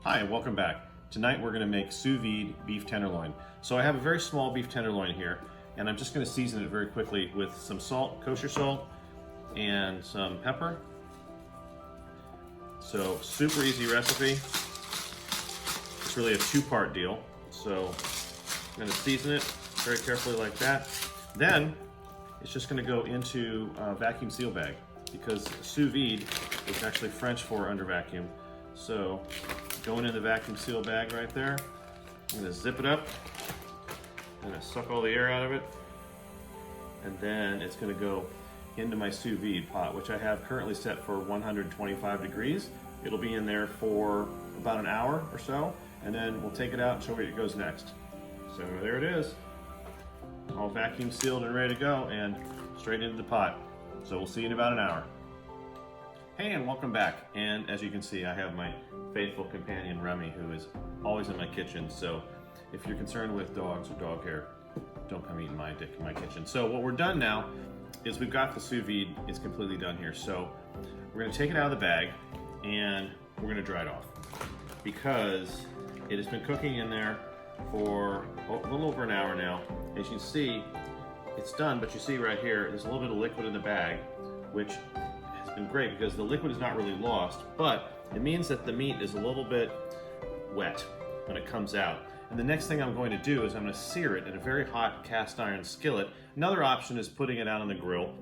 Hi, and welcome back. Tonight we're going to make sous vide beef tenderloin. So I have a very small beef tenderloin here, and I'm just going to season it very quickly with some salt, kosher salt, and some pepper. So super easy recipe. It's really a two-part deal. So I'm going to season it very carefully like that. Then it's just going to go into a vacuum seal bag because sous vide is actually French for under vacuum. So going in the vacuum seal bag right there. I'm gonna zip it up. I'm gonna suck all the air out of it. And then it's gonna go into my sous vide pot, which I have currently set for 125 degrees. It'll be in there for about an hour or so, and then we'll take it out and show where it goes next. So there it is, all vacuum sealed and ready to go, and straight into the pot. So we'll see you in about an hour. Hey, and welcome back. And as you can see, I have my faithful companion Remy, who is always in my kitchen. So if you're concerned with dogs or dog hair, don't come eat in my kitchen. So what we're done now is we've got the sous vide. It's completely done here. So we're gonna take it out of the bag and we're gonna dry it off because it has been cooking in there for a little over an hour now. As you can see, it's done, but you see right here, there's a little bit of liquid in the bag, which has been great because the liquid is not really lost, but it means that the meat is a little bit wet when it comes out. And the next thing I'm going to do is I'm going to sear it in a very hot cast iron skillet. Another option is putting it out on the grill,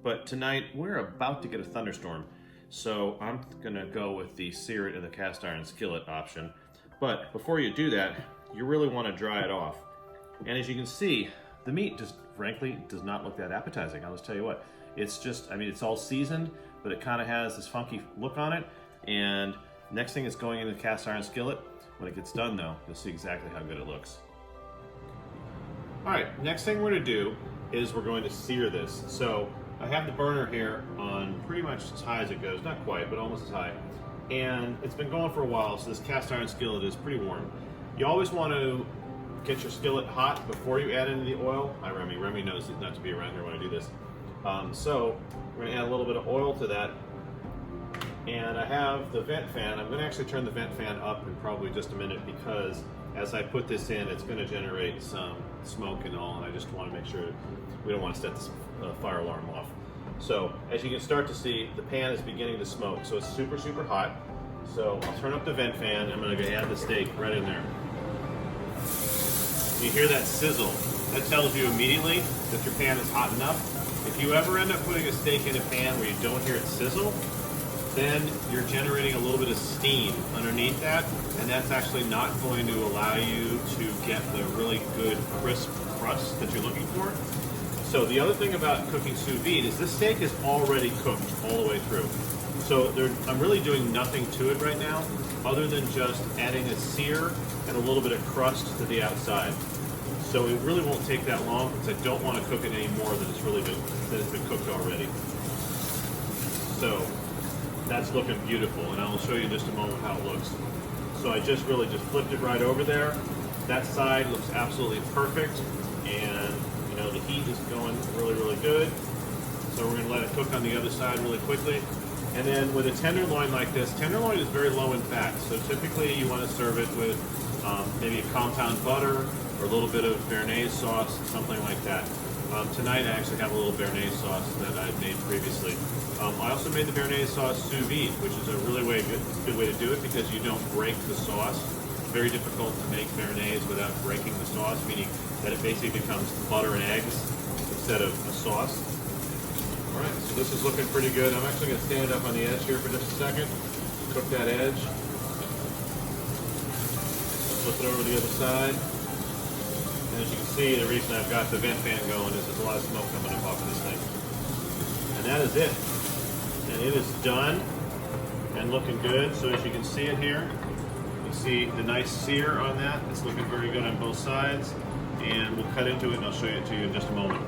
but tonight we're about to get a thunderstorm, so I'm going to go with the sear it in the cast iron skillet option. But before you do that, you really want to dry it off. And as you can see, the meat just frankly does not look that appetizing. I'll just tell you what, it's just, I mean, it's all seasoned, but it kind of has this funky look on it. And next thing is going into the cast iron skillet. When it gets done though, you'll see exactly how good it looks. All right, next thing we're gonna do is we're going to sear this. So I have the burner here on pretty much as high as it goes, not quite, but almost as high. And it's been going for a while, so this cast iron skillet is pretty warm. You always want to get your skillet hot before you add into the oil. Hi Remy, Remy knows not to be around here when I do this. So we're gonna add a little bit of oil to that. And I have the vent fan. I'm going to actually turn the vent fan up in probably just a minute because as I put this in, it's going to generate some smoke and all, and I just want to make sure we don't want to set this fire alarm off. So as you can start to see, the pan is beginning to smoke, so it's super, super hot. So I'll turn up the vent fan. I'm going to add the steak right in there. You hear that sizzle. That tells you immediately that your pan is hot enough. If you ever end up putting a steak in a pan where you don't hear it sizzle, then you're generating a little bit of steam underneath that, and that's actually not going to allow you to get the really good crisp crust that you're looking for. So the other thing about cooking sous vide is this steak is already cooked all the way through. So I'm really doing nothing to it right now other than just adding a sear and a little bit of crust to the outside. So it really won't take that long because I don't want to cook it any more than it's been cooked already. So that's looking beautiful, and I'll show you in just a moment how it looks. So I just flipped it right over there. That side looks absolutely perfect, and you know the heat is going really, really good. So we're gonna let it cook on the other side really quickly. And then with a tenderloin like this, tenderloin is very low in fat, so typically you want to serve it with maybe a compound butter or a little bit of béarnaise sauce, something like that. Tonight I actually have a little béarnaise sauce that I made previously. I also made the béarnaise sauce sous vide, which is a really good way to do it because you don't break the sauce. It's very difficult to make béarnaise without breaking the sauce, meaning that it basically becomes butter and eggs instead of a sauce. All right, so this is looking pretty good. I'm actually going to stand it up on the edge here for just a second, cook that edge. Flip it over to the other side. And as you can see, the reason I've got the vent fan going is there's a lot of smoke coming up off of this thing. And that is it. And it is done and looking good. So as you can see it here, you see the nice sear on that. It's looking very good on both sides. And we'll cut into it and I'll show you it to you in just a moment.